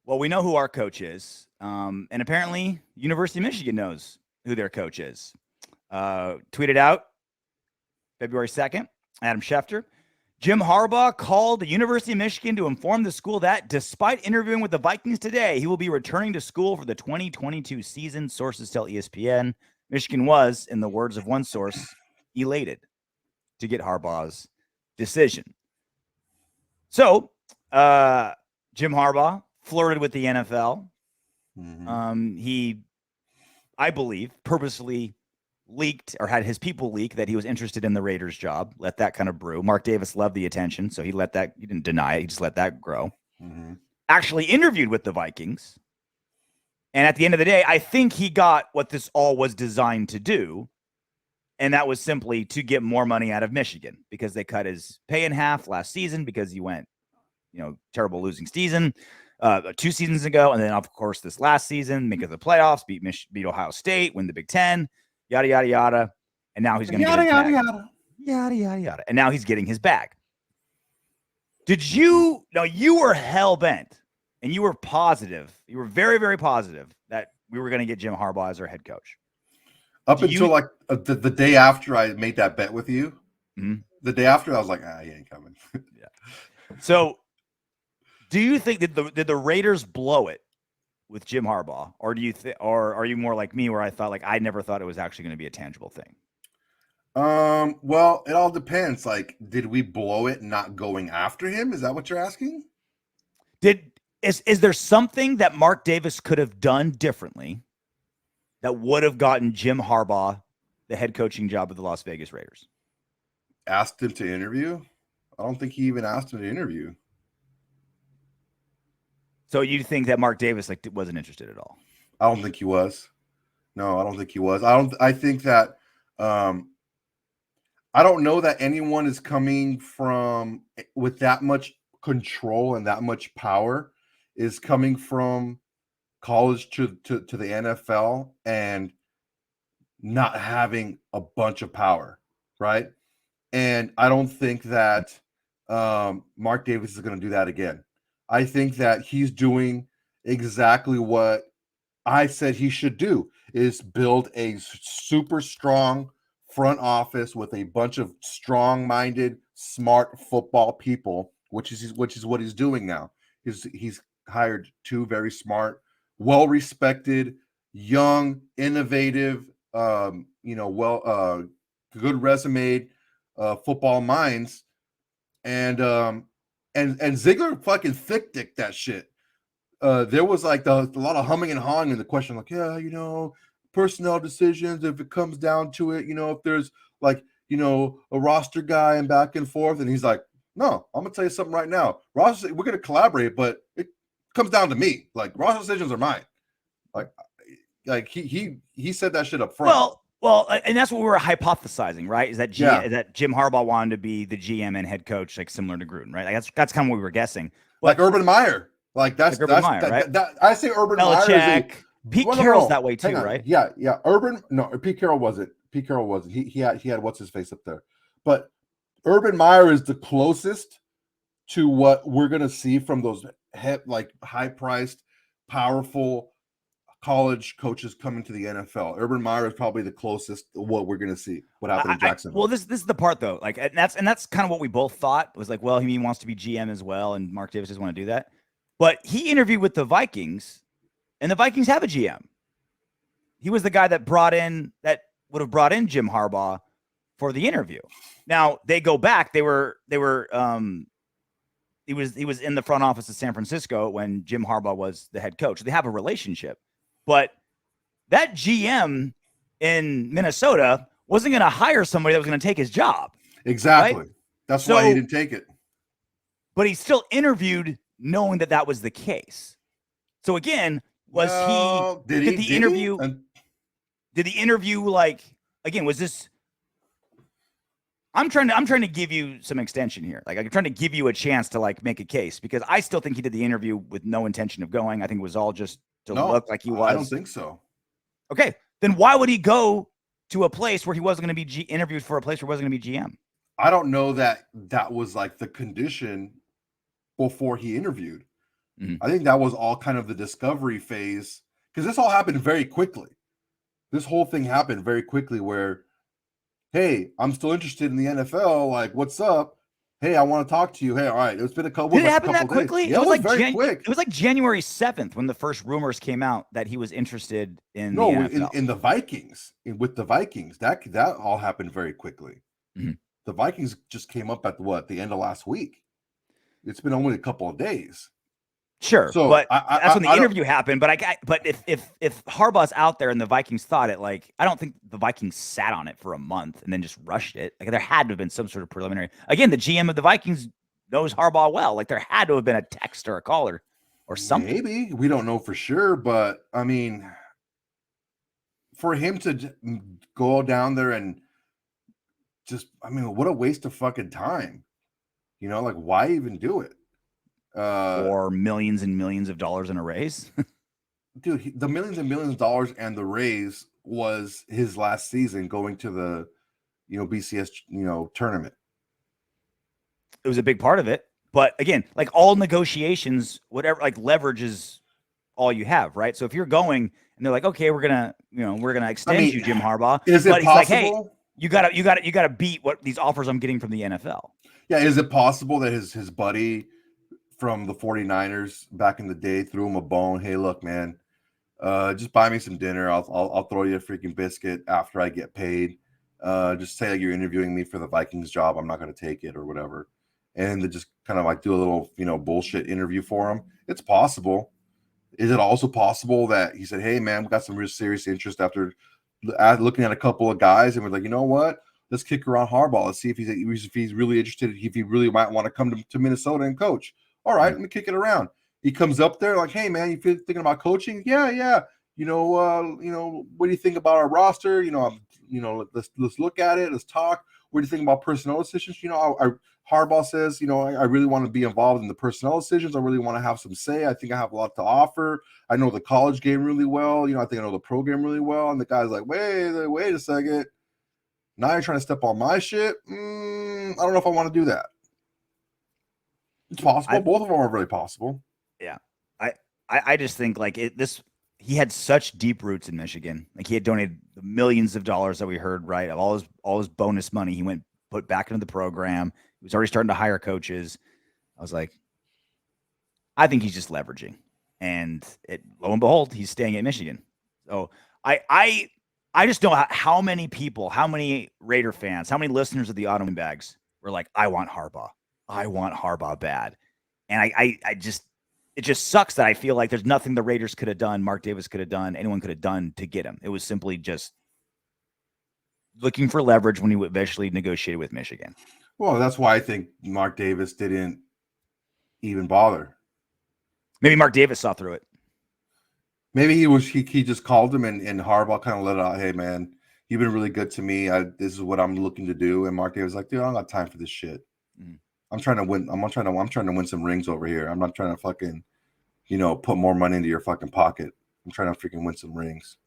Well, we know who our coach is, and apparently University of Michigan knows who their coach is. Tweeted out February 2nd, Adam Schefter. Jim Harbaugh called the University of Michigan to inform the school that, despite interviewing with the Vikings today, he will be returning to school for the 2022 season. Sources tell ESPN Michigan was, in the words of one source, elated to get Harbaugh's decision. So, Jim Harbaugh flirted with the NFL. He, I believe, purposely leaked or had his people leak that he was interested in the Raiders job. Let that kind of brew. Mark Davis loved the attention, so he didn't deny it. He just let that grow. Actually interviewed with the Vikings. And at the end of the day, I think he got what this all was designed to do. And that was simply to get more money out of Michigan because they cut his pay in half last season because he went, terrible losing season 2 seasons ago. And then, of course, this last season, make it the playoffs, beat Ohio State, win the Big Ten. Yada, yada, yada. And now he's going to get his bag. Yada, yada, yada. And now he's getting his bag. You were hell-bent, and you were positive. You were very, very positive that we were going to get Jim Harbaugh as our head coach. Up until the day after I made that bet with you. The day after, I was like, he ain't coming. Yeah. So do you think did the Raiders blow it with Jim Harbaugh, or do you or are you more like me where I never thought it was actually going to be a tangible thing? Well, it all depends. Like, did we blow it not going after him? Is that what you're asking? Is there something that Mark Davis could have done differently that would have gotten Jim Harbaugh the head coaching job of the Las Vegas Raiders? Asked him to interview? I don't think he even asked him to interview. So you think that Mark Davis wasn't interested at all? I don't think he was. No, I don't think he was. I think that I don't know that anyone is coming from with that much control and that much power is coming from college to the NFL and not having a bunch of power, right? And I don't think that Mark Davis is going to do that again. I think that he's doing exactly what I said he should do, is build a super strong front office with a bunch of strong-minded, smart football people, which is what he's doing now. He's hired 2 very smart, well-respected, young, innovative, good resume football minds, and Ziegler fucking thick dick that shit. There was a lot of humming and hawing in the question, personnel decisions, if it comes down to it, if there's a roster guy and back and forth, and he's like, no, I'm gonna tell you something right now. Roster, we're gonna collaborate, but it comes down to me. Roster decisions are mine. He said that shit up front. Well, and that's what we were hypothesizing, right? Is that that Jim Harbaugh wanted to be the GM and head coach, similar to Gruden, right? That's kind of what we were guessing. But, Urban Meyer, that's Urban Meyer, right? I say Urban Belichick, Meyer. Pete Carroll's that way too, right? Yeah. Pete Carroll wasn't. He had what's his face up there, but Urban Meyer is the closest to what we're gonna see from those high-priced, powerful college coaches coming to the NFL. Urban Meyer is probably the closest to what we're going to see. What happened in Jacksonville? Well, this is the part though. And that's kind of what we both thought was he wants to be GM as well, and Mark Davis doesn't want to do that. But he interviewed with the Vikings, and the Vikings have a GM. He was the guy that would have brought in Jim Harbaugh for the interview. Now they go back. He was in the front office of San Francisco when Jim Harbaugh was the head coach. They have a relationship. But that GM in Minnesota wasn't going to hire somebody that was going to take his job. Exactly. Right? That's why he didn't take it. But he still interviewed knowing that was the case. So again, did the interview was this? I'm trying to give you some extension here. I'm trying to give you a chance to make a case, because I still think he did the interview with no intention of going. I think it was all just to look like he was. I don't think so. Okay, then why would he go to a place where he wasn't going to be interviewed for a place where he wasn't going to be GM? I don't know that was the condition before he interviewed. Mhm. I think that was all kind of the discovery phase, because this all happened very quickly. This whole thing happened very quickly where, hey, I'm still interested in the NFL. Like, what's up? Hey, I want to talk to you. Hey, all right. It's been a couple, Did it like a happen couple that of days. quickly? Yeah, It it was was like very quick. It was like January 7th when the first rumors came out that he was interested in the No, NFL. in the Vikings, with the Vikings, that all happened very quickly. Mhm. The Vikings just came up at the end of last week. It's been only a couple of days. Sure, So but that's when the I don't. interview happened. But if Harbaugh's out there and the Vikings thought it, like, I don't think the Vikings sat on it for a month and then just rushed it. Like, there had to have been some sort of preliminary. Again, the GM of the Vikings knows Harbaugh well. Like, there had to have been a text or a call or something. Maybe we don't know for sure, but I mean, for him to go down there and just, I mean, what a waste of fucking time. You know, like, why even do it? Or millions and millions of dollars in a raise. Dude, the millions and millions of dollars and the raise was his last season going to the, BCS, tournament. It was a big part of it. But again, like all negotiations, whatever, like leverage is all you have, right? So if you're going and they're like, okay, we're gonna extend you, Jim Harbaugh, is it but he's like, hey, possible? you gotta beat what these offers I'm getting from the NFL. Yeah, is it possible that his buddy from the 49ers back in the day threw him a bone? Hey, look, man, just buy me some dinner. I'll throw you a freaking biscuit after I get paid. Just say like you're interviewing me for the Vikings job. I'm not going to take it or whatever. And they just kind of like do a little, bullshit interview for him. It's possible. Is it also possible that he said, hey, man, we got some real serious interest after looking at a couple of guys, and we're like, you know what? Let's kick around Harbaugh. Let's see if he's really interested, if he really might want to come to Minnesota and coach. All right, let me kick it around. He comes up there like, hey, man, you thinking about coaching? Yeah. What do you think about our roster? Let's look at it. Let's talk. What do you think about personnel decisions? Harbaugh says, I really want to be involved in the personnel decisions. I really want to have some say. I think I have a lot to offer. I know the college game really well. I think I know the program really well. And the guy's like, wait a second. Now you're trying to step on my shit? I don't know if I want to do that. It's possible. Both of them are very possible. Yeah. I just think like he had such deep roots in Michigan. Like he had donated the millions of dollars that we heard, right? Of all his bonus money, he put back into the program. He was already starting to hire coaches. I was like, I think he's just leveraging. And lo and behold, he's staying at Michigan. So I just know how many people, how many Raider fans, how many listeners of the Autumn Bags were like, I want Harbaugh. I want Harbaugh bad. And it just sucks that I feel like there's nothing the Raiders could have done, Mark Davis could have done, anyone could have done to get him. It was simply just looking for leverage when he eventually negotiated with Michigan. Well, that's why I think Mark Davis didn't even bother. Maybe Mark Davis saw through it. Maybe he just called him and Harbaugh kind of let it out. Hey, man, you've been really good to me. This is what I'm looking to do. And Mark Davis was like, dude, I don't got time for this shit. I'm trying to win. I'm trying to win some rings over here. I'm not trying to fucking, put more money into your fucking pocket. I'm trying to freaking win some rings.